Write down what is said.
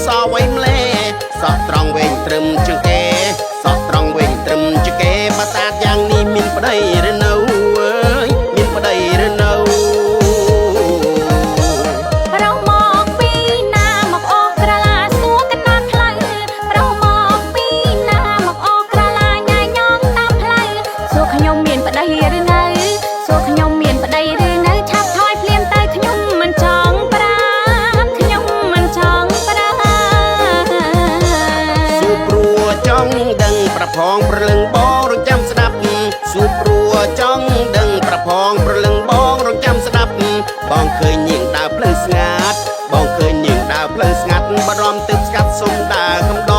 សវៃម្លេសក់ត្រង់វិញត្រឹមជាងគេសក់ត្រង់វិញត្រឹមជាងគេប្រាសាទយ៉ាងនេះមានប្តីឬនៅអើយមានប្តីឬនៅប្រោមកពីណាមកអស់ក្រឡាសួរកណ្ដាលផ្លូវប្រោមកពីណាមកអស់ក្រឡាញ៉ាយញងតាមផ្លូវសួរខ្ញុំមានប្តីឬនៅសួរខ្ញុំមានប្តីឬនៅឆាប់ថយភ្លាមទៅខ្ញុំមិនចង់ប្រាខ្ញុំមិនចង់ប្រាសួរព្រោះចង់ដឹងប្រផងប្រលឹងបងរងចាំស្ដាប់សួរព្រោះចង់ដឹងប្រផងប្រលឹងបងរងចាំស្ដាប់បងឃើញនាងដើរផ្លូវស្ងាត់បងឃើញនាងដើរផ្លូវស្ងាត់បារម្ភទើបស្កាត់សុំដើរកំដ